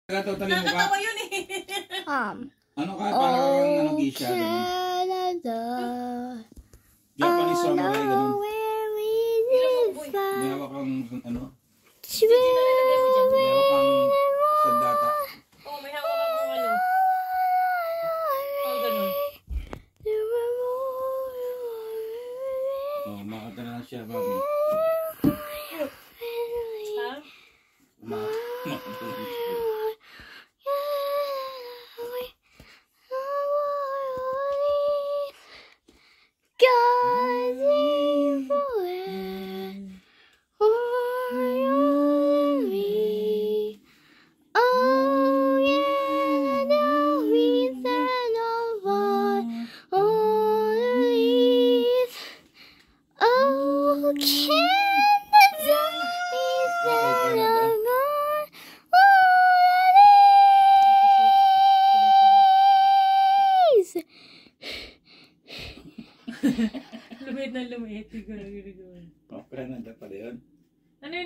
Nakakatawa yun eh. Ano ka? Parang ano gisha? Japanese song ay ganun. May hawak kang ano? May hawak kang sandata. Oo, may hawak kang ano. Oo, ganun. Oh, makata na siya, mami. Ha? Makata na siya. Lumit na lumit. Siguro. Okay na pala yun. Ano yun?